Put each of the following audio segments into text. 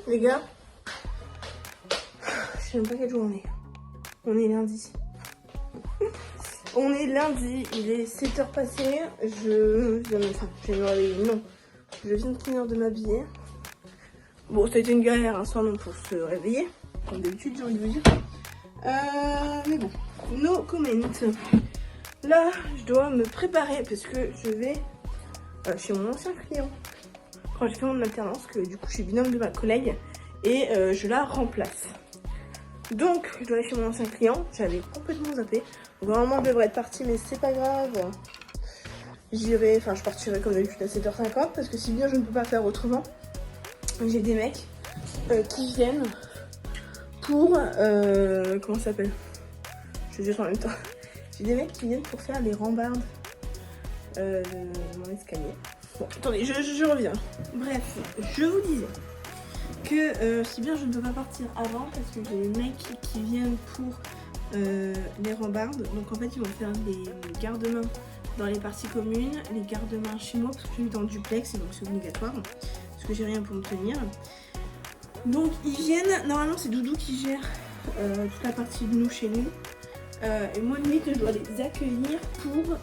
Les gars, je sais même pas quel jour on est. On est lundi. On est lundi, il est 7h passées. Je viens de me réveiller. Non, je viens de finir de m'habiller. Bon, ça a été une galère un soir non pour se réveiller. Comme d'habitude, j'ai envie de vous dire. Mais bon, no comment. Là, je dois me préparer parce que je vais chez mon ancien client. Quand j'ai fait mon alternance, que du coup je suis binôme de ma collègue et je la remplace. Donc je dois aller chez mon ancien client, j'avais complètement zappé. Donc normalement je devrais être partie mais c'est pas grave. Je partirai comme d'habitude à 7h50 parce que si bien je ne peux pas faire autrement. J'ai des mecs qui viennent pour comment ça s'appelle? Je jette en même temps. J'ai des mecs qui viennent pour faire les rambardes de mon escalier. Bon, attendez, je reviens. Bref, je vous disais que si bien je ne peux pas partir avant parce que j'ai des mecs qui viennent pour les rambardes. Donc en fait, ils vont faire les garde-mains dans les parties communes, les garde-mains chez moi parce que je suis dans le duplex et donc c'est obligatoire parce que j'ai rien pour me tenir. Donc ils viennent, normalement c'est Doudou qui gère toute la partie de nous chez nous. Et moi limite je dois les accueillir pour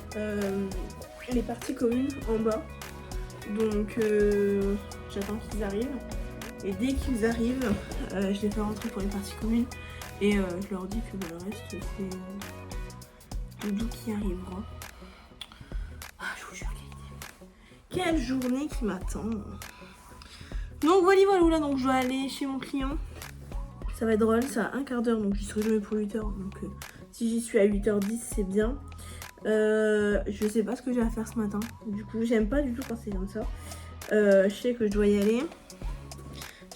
les parties communes en bas. Donc j'attends qu'ils arrivent et dès qu'ils arrivent je les fais rentrer pour les parties communes et je leur dis que le reste c'est Doudou qui arrivera. Ah, je vous jure quelle journée qui m'attend. Donc voilà, donc je dois aller chez mon client. Ça va être drôle, ça a un quart d'heure donc j'y serai jamais pour 8h. Donc si j'y suis à 8h10 c'est bien. Je sais pas ce que j'ai à faire ce matin. Du coup j'aime pas du tout quand c'est comme ça. Je sais que je dois y aller.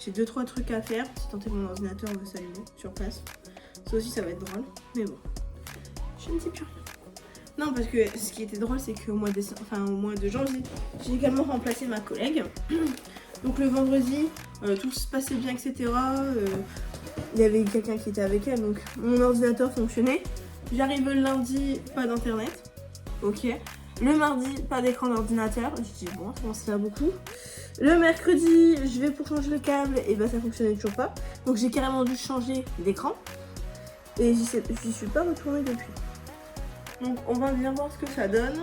J'ai 2-3 trucs à faire. Si tant est que mon ordinateur veut s'allumer sur place. Ça aussi ça va être drôle. Mais bon, je ne sais plus rien. Non parce que ce qui était drôle c'est qu'au mois de janvier j'ai également remplacé ma collègue. Donc le vendredi tout se passait bien etc. Il y avait quelqu'un qui était avec elle donc mon ordinateur fonctionnait. J'arrive le lundi, pas d'internet. Ok. Le mardi, pas d'écran d'ordinateur. Je dis bon, ça commence à faire beaucoup. Le mercredi, je vais pour changer le câble et bah ça fonctionnait toujours pas. Donc j'ai carrément dû changer d'écran. Et j'y suis pas retournée depuis. Donc on va bien voir ce que ça donne.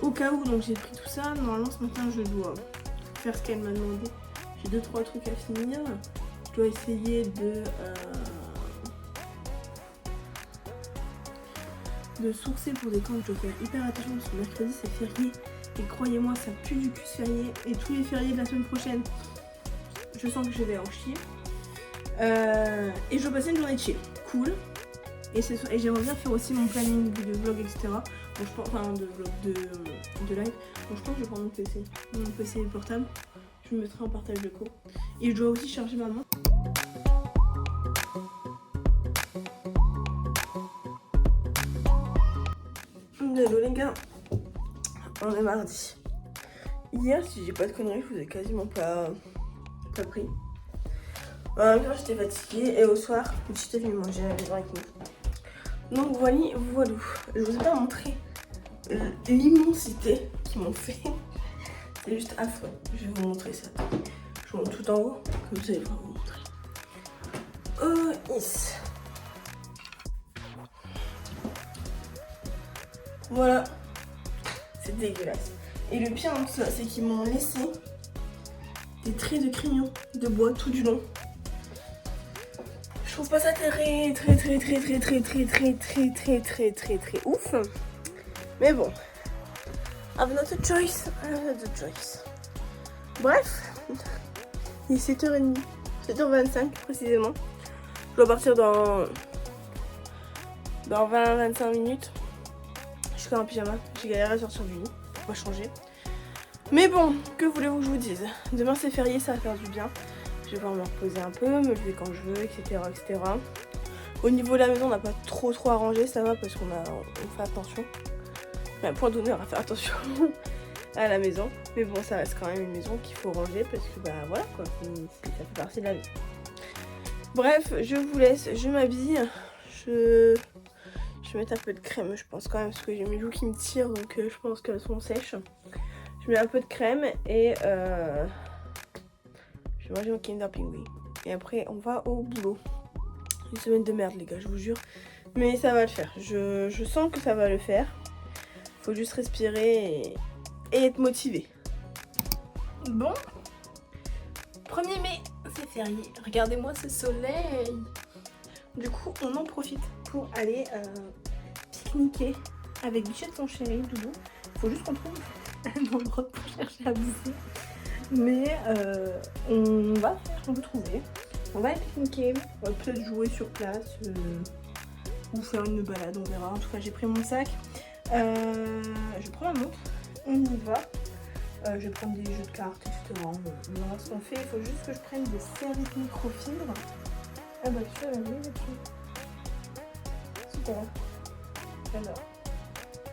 Au cas où, donc j'ai pris tout ça. Normalement ce matin je dois faire ce qu'elle m'a demandé. J'ai 2-3 trucs à finir. Je dois essayer de sourcer pour des camps. Je dois faire hyper attention parce que mercredi c'est férié. Et croyez-moi, ça pue du cul ce férié. Et tous les fériés de la semaine prochaine, je sens que je vais en chier. Et je dois passer une journée de chill. Cool. Et j'aimerais bien faire aussi mon planning de vlog, etc. Donc je pense, enfin de vlog, de live. Donc je pense que je vais prendre mon PC portable. Je me mettrai en partage de co. Et je dois aussi charger ma montre. Désolé les gars, on est mardi. Hier, si j'ai pas de conneries, je vous ai quasiment pas pris. Quand j'étais fatiguée et au soir, j'étais venue manger à la maison avec nous. Donc voilà. Je vous ai pas montré l'immensité qu'ils m'ont fait. C'est juste affreux. Je vais vous montrer ça. Je vous montre tout en haut, comme vous allez pouvoir vous montrer. Oh, yes. Voilà. C'est dégueulasse. Et le pire dans tout ça, c'est qu'ils m'ont laissé des traits de crayon de bois tout du long. Je trouve pas ça très ouf. Mais bon. Have not a choice. Bref. Il est 7h30. 7h25 précisément. Je dois partir dans 20-25 minutes. Je suis en pyjama. J'ai galéré à sortir du lit. Faut pas changer. Mais bon, que voulez-vous que je vous dise? Demain c'est férié, ça va faire du bien. Je vais pouvoir me reposer un peu, me lever quand je veux, etc. Au niveau de la maison, on n'a pas trop arrangé, ça va parce qu'on fait attention. Mais point d'honneur à faire attention à la maison. Mais bon, ça reste quand même une maison qu'il faut ranger parce que bah voilà quoi, ça fait partie de la vie. Bref, je vous laisse, je m'habille. Je vais mettre un peu de crème, je pense quand même, parce que j'ai mes joues qui me tirent, donc je pense qu'elles sont sèches. Je mets un peu de crème et Je vais manger mon Kinder Pingui. Et après, on va au boulot. Une semaine de merde, les gars, je vous jure. Mais ça va le faire. Je sens que ça va le faire. Faut juste respirer et être motivé. Bon. 1er mai, c'est férié. Regardez-moi ce soleil. Du coup, on en profite pour aller pique-niquer avec Bichette, son chéri, Doudou. Faut juste qu'on trouve un endroit pour chercher à bouffer. Mais on va trouver. On va aller pique-niquer. On va peut-être jouer sur place ou faire une balade, on verra. En tout cas, j'ai pris mon sac. Je prends ma montre. On y va. Je vais prendre des jeux de cartes, etc. On verra ce qu'on fait. Il faut juste que je prenne des serviettes microfibres. Ah bah tu vois, oui, là-dessus. Super.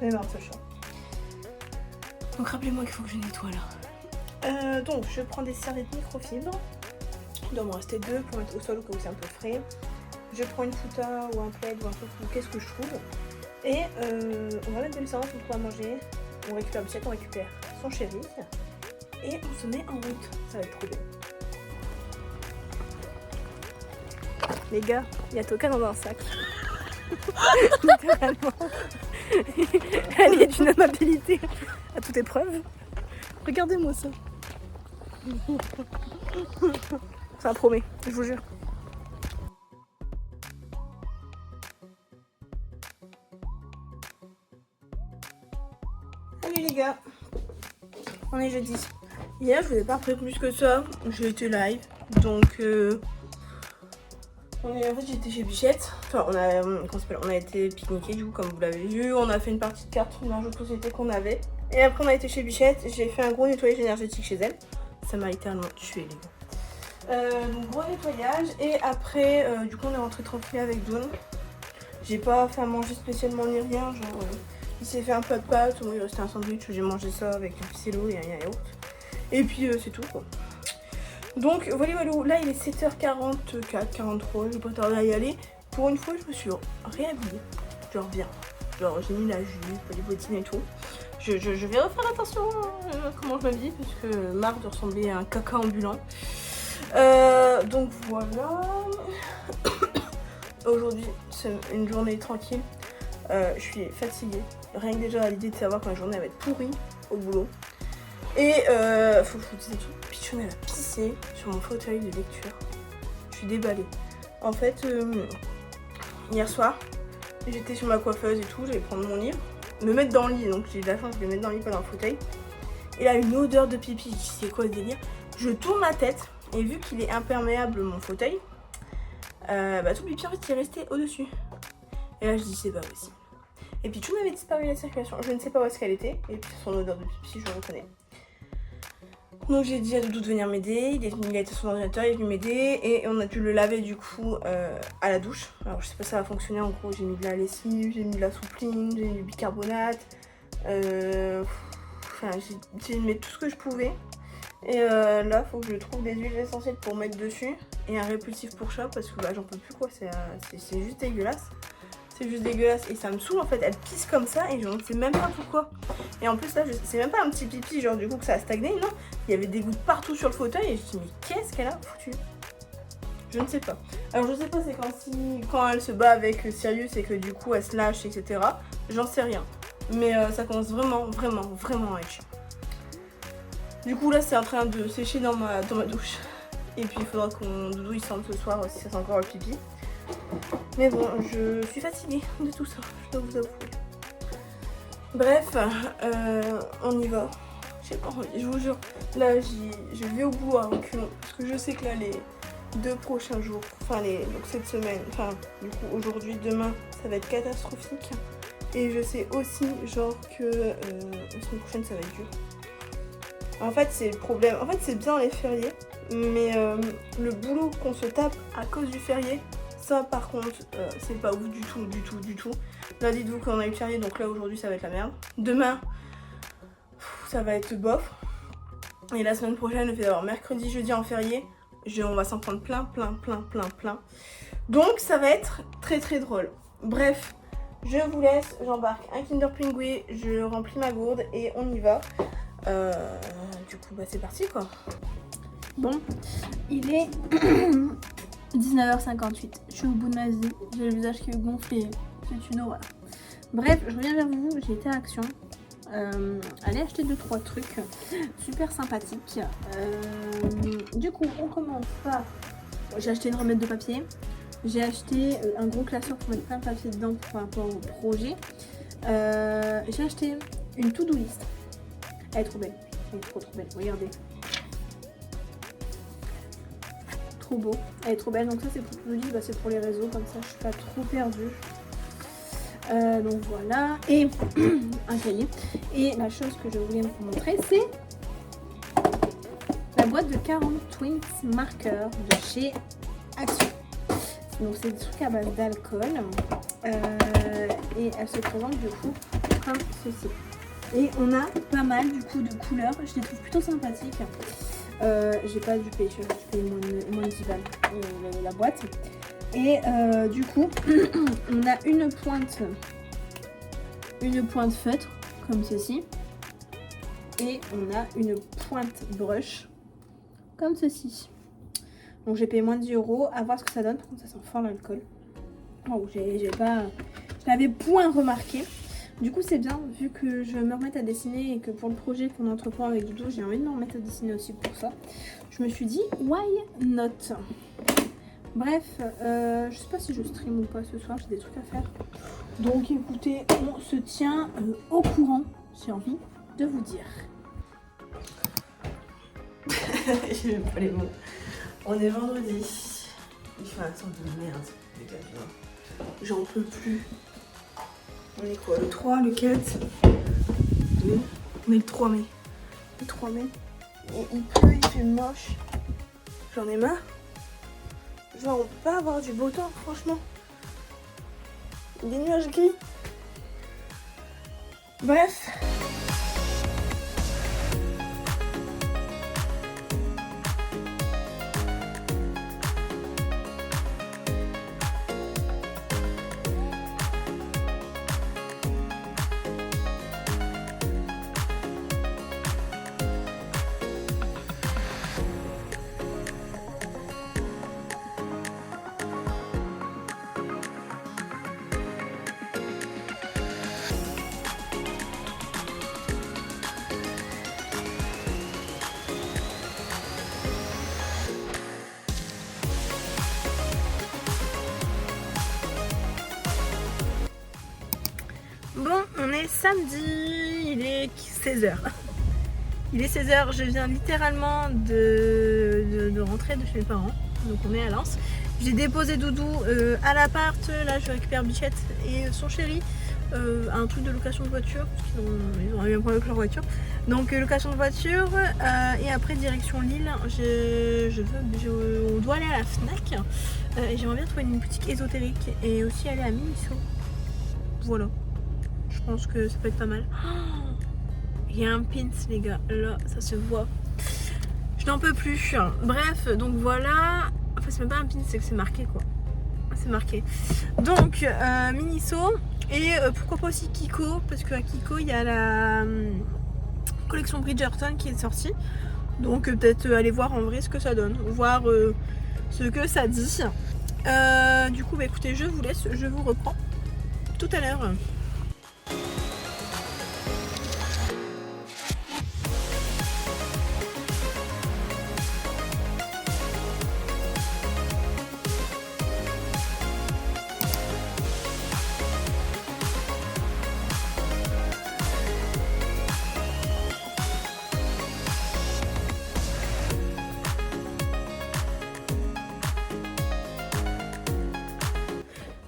J'adore ce chat. Donc rappelez-moi qu'il faut que je nettoie là. Donc je prends des serviettes microfibres. Il doit m'en rester 2 pour mettre au sol au cas où c'est un peu frais. Je prends une fouta ou un plaid ou un truc ou qu'est-ce que je trouve. Et on va mettre de l'essence, on trouve à manger. On récupère Bichette, on récupère son chéri. Et on se met en route. Ça va être trop bien. Les gars, il y a Toka dans un sac. Littéralement. Elle est d'une amabilité à toute épreuve. Regardez-moi ça. Ça promet, je vous jure. Salut les gars. On est jeudi. Hier je vous ai pas pris plus que ça. J'ai été live. Donc en fait j'étais chez Bichette. Enfin on a été pique-niquer du coup comme vous l'avez vu. On a fait une partie de cartes d'un jeu de société qu'on avait. Et après on a été chez Bichette. J'ai fait un gros nettoyage énergétique chez elle. Ça m'a littéralement tué les gars. Donc gros nettoyage. Et après du coup on est rentré tranquille avec Dawn. J'ai pas fait à manger spécialement ni rien. Genre il s'est fait un plat de pâtes. Moi il restait un sandwich. J'ai mangé ça avec du pissello et un yaourt. Et puis c'est tout quoi. Donc voilà, là il est 7h44, 43, je vais pas tarder à y aller. Pour une fois je me suis réhabillée, genre bien. Genre j'ai mis la jupe, les bottines et tout. Je vais refaire attention à comment je m'habille parce que marre de ressembler à un caca ambulant. Donc voilà. Aujourd'hui c'est une journée tranquille. Je suis fatiguée. Rien que déjà à l'idée de savoir que ma journée va être pourrie au boulot. Et faut que je vous dise tout. Pichoun elle a pissé sur mon fauteuil de lecture. Je suis déballée. En fait, hier soir, j'étais sur ma coiffeuse et tout, j'allais prendre mon livre, me mettre dans le lit, donc j'ai eu de la chance de le mettre dans le lit, pas dans le fauteuil. Et là, une odeur de pipi, je dis c'est quoi ce délire? Je tourne la tête, et vu qu'il est imperméable mon fauteuil, tout le pipi en fait il est resté au-dessus. Et là je dis c'est pas possible. Et puis Pichoun avait disparu de la circulation, je ne sais pas où est-ce qu'elle était, et puis son odeur de pipi je le reconnais. Donc j'ai dit à Doudou de venir m'aider, il a été sur son ordinateur, il est venu m'aider et on a dû le laver du coup à la douche. Alors je sais pas si ça va fonctionner, en gros j'ai mis de la lessive, j'ai mis de la soupline, j'ai mis du bicarbonate, enfin j'ai mis tout ce que je pouvais. Et là faut que je trouve des huiles essentielles pour mettre dessus et un répulsif pour chat parce que j'en peux plus quoi, c'est juste dégueulasse. C'est juste dégueulasse et ça me saoule en fait, elle pisse comme ça et je ne sais même pas pourquoi. Et en plus là, c'est même pas un petit pipi genre du coup que ça a stagné, non. Il y avait des gouttes partout sur le fauteuil et je me dis mais qu'est-ce qu'elle a foutu? Je ne sais pas. Alors je sais pas c'est quand elle se bat avec Sirius et que du coup elle se lâche etc. J'en sais rien. Mais ça commence vraiment à être chiant. Du coup là c'est en train de sécher dans ma douche. Et puis il faudra qu'on Doudou il sente ce soir si ça sent encore le pipi. Mais bon, je suis fatiguée de tout ça, je dois vous avouer. Bref, on y va. J'ai pas envie, je vous jure. Là, je vais au boulot à reculons. Parce que je sais que là, les 2 prochains jours, donc cette semaine, du coup aujourd'hui, demain, ça va être catastrophique. Et je sais aussi, genre, que la semaine prochaine, ça va être dur. En fait, c'est le problème. En fait, c'est bien les fériés. Mais le boulot qu'on se tape à cause du férié, ça par contre c'est pas ouf du tout. Là dites-vous qu'on a eu férié donc là aujourd'hui ça va être la merde. Demain ça va être bof. Et la semaine prochaine le fait d'avoir mercredi, jeudi en férié, on va s'en prendre plein. Donc ça va être très drôle. Bref, je vous laisse, j'embarque un Kinder Pingui, je remplis ma gourde et on y va. Du coup c'est parti quoi. Bon, il est 19h58. Je suis au bout de ma vie. J'ai le visage qui est gonflé. C'est une horreur. Bref, je reviens vers vous. J'ai été à Action. Aller acheter 2-3 trucs super sympathiques. Du coup, on commence par... J'ai acheté une remettre de papier. J'ai acheté un gros classeur pour mettre plein de papier dedans par rapport au projet. J'ai acheté une to-do list. Elle est trop belle. Elle est trop belle. Regardez. Trop beau. Elle est trop belle. Donc ça c'est pour to-do list, bah, c'est pour les réseaux. Comme ça je suis pas trop perdue. Donc voilà. Et un cahier. Et la chose que je voulais vous montrer, c'est la boîte de 40 Twins marqueurs de chez Action. Donc c'est des trucs à base d'alcool. Et elle se présente du coup comme ceci. Et on a pas mal du coup de couleurs. Je les trouve plutôt sympathiques. J'ai pas dû payer cher, j'ai payé moins de 10 balles la boîte. Et du coup, on a une pointe feutre comme ceci. Et on a une pointe brush comme ceci. Donc j'ai payé moins de 10 €. À voir ce que ça donne. Par contre, ça sent fort l'alcool. Oh, je l'avais point remarqué. Du coup, c'est bien, vu que je vais me remettre à dessiner et que pour le projet qu'on entreprend avec Doudou, j'ai envie de me remettre à dessiner aussi pour ça. Je me suis dit, why not? Bref, je sais pas si je stream ou pas ce soir, j'ai des trucs à faire. Donc écoutez, on se tient au courant, j'ai envie de vous dire. Je n'aime pas les mots. On est vendredi. Il fait un temps de merde, les gars. J'en peux plus. On est quoi? Le 3, le 4, 2. On est le 3 mai. Le 3 mai. Et il pleut, il fait moche. J'en ai marre. Genre, on peut pas avoir du beau temps, franchement. Des nuages gris. Bref. Bon, on est samedi, il est 16h. Il est 16h, je viens littéralement de rentrer de chez mes parents. Donc on est à Lens. J'ai déposé Doudou à l'appart, là je récupère Bichette et son chéri. Un truc de location de voiture, parce qu'ils ont eu un problème avec leur voiture. Donc location de voiture, et après direction Lille, on doit aller à la Fnac. Et j'aimerais bien trouver une boutique ésotérique et aussi aller à Miniso. Voilà. Je pense que ça peut être pas mal. Il y a un pins les gars, là ça se voit. Je n'en peux plus. Bref, donc voilà. Enfin c'est même pas un pin, c'est que c'est marqué quoi. C'est marqué. Donc Miniso et pourquoi pas aussi Kiko, parce qu'à Kiko il y a la collection Bridgerton qui est sortie. Donc peut-être aller voir en vrai ce que ça donne, voir ce que ça dit. Du coup bah écoutez, je vous laisse, je vous reprends tout à l'heure.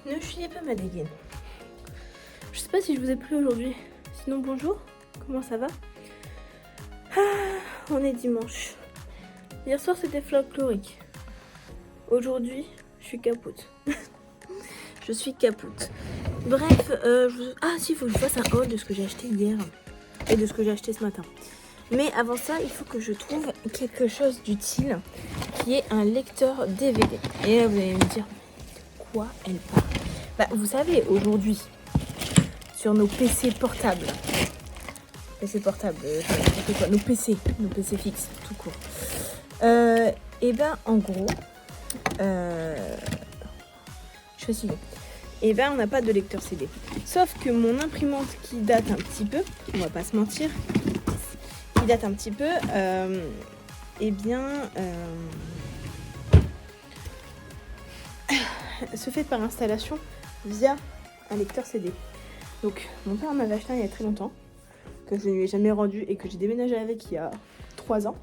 Ne fuyez pas ma dégaine. Je sais pas si je vous ai pris aujourd'hui. Sinon bonjour, comment ça va? On est dimanche. Hier soir c'était folklorique. Aujourd'hui je suis capote. Je suis capote. Bref, ah si, il faut que je fasse un haul de ce que j'ai acheté hier et de ce que j'ai acheté ce matin. Mais avant ça, il faut que je trouve quelque chose d'utile qui est un lecteur DVD. Et là vous allez me dire, quoi elle parle? Bah, vous savez, aujourd'hui, sur nos PC portables, nos PC fixes, tout court, Et ben en gros, je suis fatiguée. Et ben on n'a pas de lecteur CD. Sauf que mon imprimante qui date un petit peu, on va pas se mentir, qui date un petit peu, eh bien se fait par installation via un lecteur CD. Donc mon père m'avait acheté un il y a très longtemps, que je ne lui ai jamais rendu et que j'ai déménagé avec il y a 3 ans.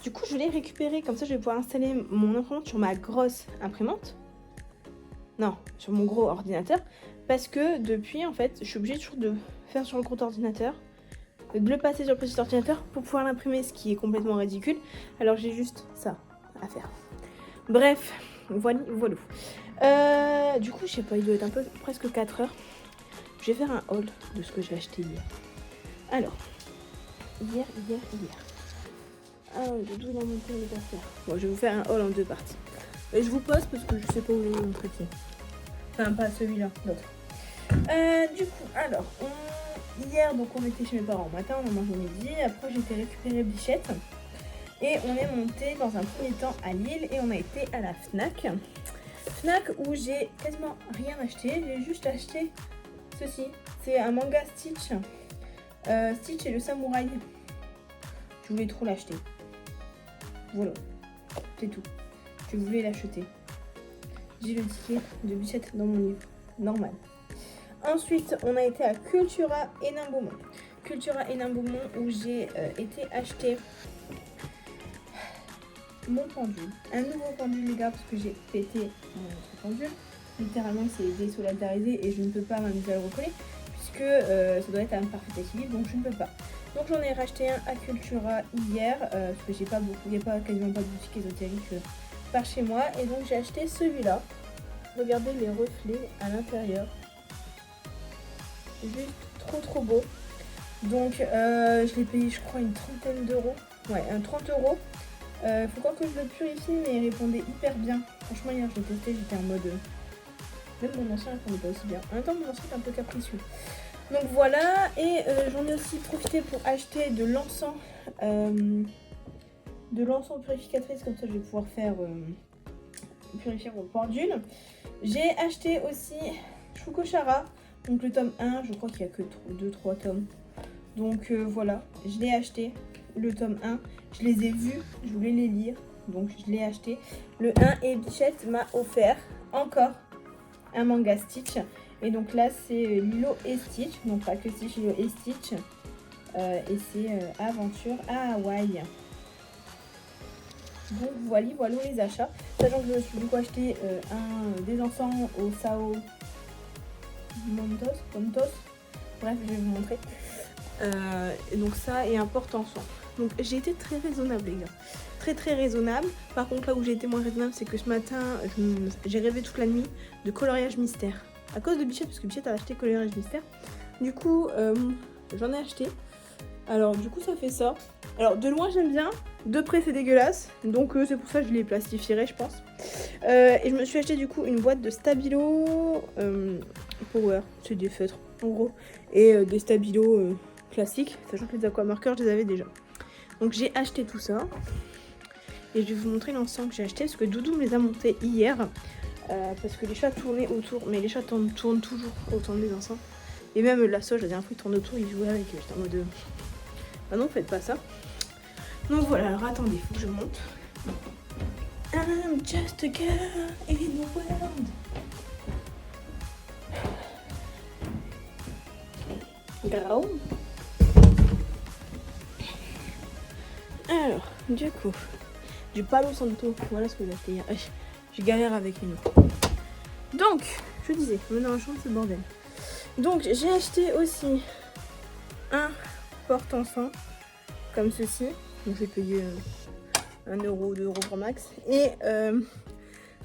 Du coup je l'ai récupéré, comme ça je vais pouvoir installer mon imprimante sur ma grosse imprimante. Non, sur mon gros ordinateur. Parce que depuis en fait je suis obligée toujours de faire sur le gros ordinateur, de le passer sur le petit ordinateur pour pouvoir l'imprimer, ce qui est complètement ridicule. Alors j'ai juste ça à faire. Bref, voilà. Du coup je sais pas, il doit être un peu presque 4 heures. Je vais faire un haul de ce que j'ai acheté hier. Alors, hier. Ah, j'ai tout dans mon temps de faire. Bon, je vais vous faire un haul en 2 parties. Et je vous pose parce que je sais pas où est mon truc. Enfin, pas celui-là, l'autre. Du coup, alors, hier, donc on était chez mes parents au matin, on a mangé midi. Après, j'ai été récupérer Bichette. Et on est monté dans un premier temps à Lille et on a été à la Fnac. Fnac où j'ai quasiment rien acheté. J'ai juste acheté ceci. C'est un manga Stitch. Stitch et le samouraï. Je voulais trop l'acheter. Voilà. C'est tout. Je voulais l'acheter. J'ai le ticket de Bichette dans mon livre. Normal. Ensuite, on a été à Cultura Hénin-Beaumont. Cultura Hénin-Beaumont où j'ai été acheter mon pendule. Un nouveau pendule les gars parce que j'ai pété mon autre pendule. Littéralement c'est désolidarisé et je ne peux pas m'amuser à le recoller puisque ça doit être un parfait équilibre donc je ne peux pas. Donc j'en ai racheté un à Cultura hier parce que j'ai pas beaucoup, il n'y a quasiment pas de boutique ésotérique par chez moi et donc j'ai acheté celui-là. Regardez les reflets à l'intérieur. Juste trop beau. Donc je l'ai payé je crois une trentaine d'euros. Ouais, 30 euros. Faut croire que je le purifie mais il répondait hyper bien. Franchement hier je l'ai testé, j'étais en mode... Même mon ancien répondait pas aussi bien. En même temps mon ancien est un peu capricieux. Donc voilà, et j'en ai aussi profité pour acheter de l'encens purificatrice, comme ça je vais pouvoir faire purifier mon pendule. J'ai acheté aussi Shukochara, donc le tome 1, je crois qu'il n'y a que 2-3 tomes. Donc voilà, je l'ai acheté, le tome 1, je les ai vus, je voulais les lire, donc je l'ai acheté. Le 1 et Bichette m'a offert encore un manga Stitch. Et donc là c'est Lilo et Stitch, donc pas que Stitch, Lilo et Stitch. Et c'est Aventure à Hawaï. Donc voilà les achats. Sachant que je me suis du coup acheté des encens au Sao Montos. Bref, je vais vous montrer. Et donc ça et un porte-encens. Donc j'ai été très raisonnable les gars. Très raisonnable. Par contre là où j'ai été moins raisonnable c'est que ce matin j'ai rêvé toute la nuit de coloriage mystère. À cause de Bichette, parce que Bichette a acheté coloriage mystère. Du coup j'en ai acheté. Alors du coup ça fait ça. Alors de loin j'aime bien, de près c'est dégueulasse. Donc c'est pour ça que je les plastifierai je pense. Et je me suis acheté du coup une boîte de Stabilo Power. C'est des feutres en gros. Et des Stabilo classiques. Sachant que les aquamarqueurs je les avais déjà. Donc j'ai acheté tout ça. Et je vais vous montrer l'encens que j'ai acheté. Parce que Doudou me les a montés hier. Parce que les chats tournaient autour. Mais les chats tournent toujours autour des encens. Et même la soja, la dernière fois, il tourne autour, il jouait avec. J'étais en mode... Ah non, faites pas ça. Donc voilà, alors attendez, faut que je monte. I'm just a girl in the world. Grau. Alors, du coup, du Palo Santo. Voilà ce que j'ai acheté hier. J'ai galère avec les mots. Donc, je disais, maintenant je change ce bordel. Donc, j'ai acheté aussi un porte-encens comme ceci. Donc, j'ai payé 1 euro, 2 euros pour max. Et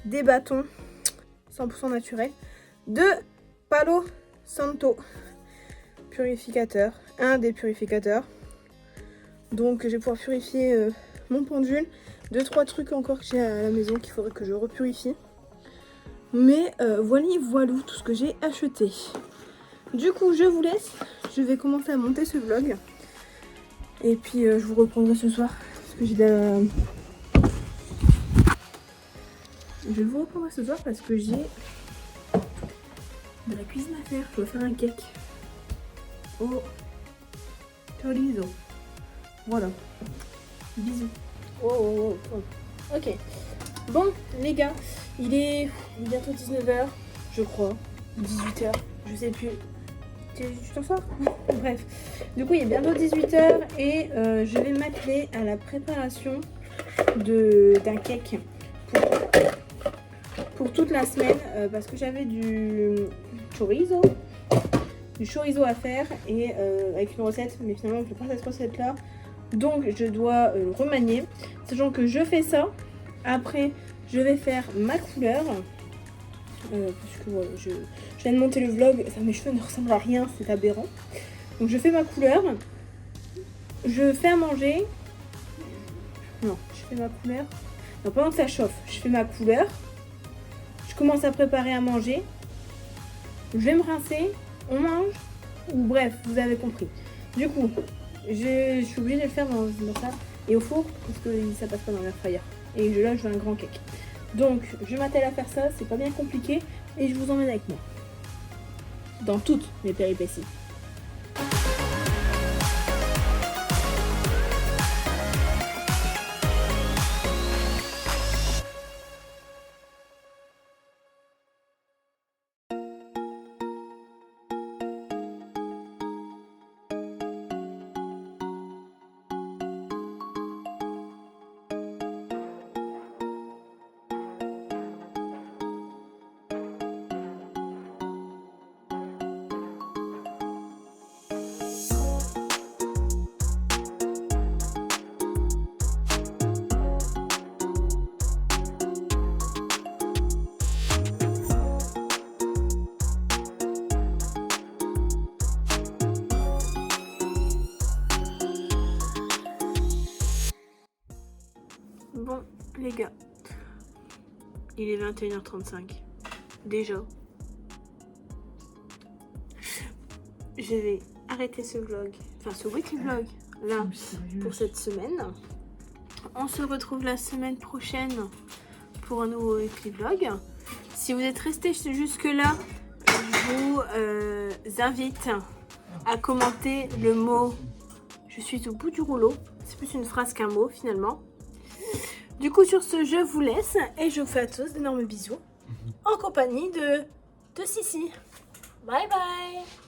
des bâtons 100% naturels de Palo Santo purificateur. Un des purificateurs. Donc, je vais pouvoir purifier mon pendule. 2-3 trucs encore que j'ai à la maison qu'il faudrait que je repurifie. Mais voilà tout ce que j'ai acheté. Du coup, je vous laisse. Je vais commencer à monter ce vlog. Et puis, je vous reprendrai ce soir. Parce que j'ai je vous reprendrai ce soir parce que j'ai de la cuisine à faire. Je dois faire un cake au chorizo. Voilà. Bisous. Oh. Ok. Bon, les gars, il est bientôt 19h, je crois. 18h, je sais plus. Tu t'en sors? Bref. Du coup, il est bientôt 18h et je vais m'atteler à la préparation d'un cake pour toute la semaine parce que j'avais du chorizo à faire et avec une recette, mais finalement je ne fais pas cette recette là, donc je dois remanier, sachant que je fais ça, après je vais faire ma couleur parce que voilà, je viens de monter le vlog, mes cheveux ne ressemblent à rien, c'est aberrant, donc je fais ma couleur, je fais à manger, non je fais ma couleur, non, pendant que ça chauffe je fais ma couleur, je commence à préparer à manger, je vais me rincer, on mange, ou bref, vous avez compris. Du coup, je suis obligée de le faire dans ça et au four parce que ça passe pas dans l'air fryer. Et là, je veux un grand cake. Donc, je m'attelle à faire ça, c'est pas bien compliqué et je vous emmène avec moi dans toutes mes péripéties. Bon, les gars, il est 21h35. Déjà, je vais arrêter ce vlog, enfin ce weekly vlog, là, pour cette semaine. On se retrouve la semaine prochaine pour un nouveau weekly vlog. Si vous êtes restés jusque là, je vous invite à commenter le mot « Je suis au bout du rouleau ». C'est plus une phrase qu'un mot finalement. Du coup, sur ce, je vous laisse et je vous fais à tous d'énormes bisous en compagnie de Sissi. Bye bye!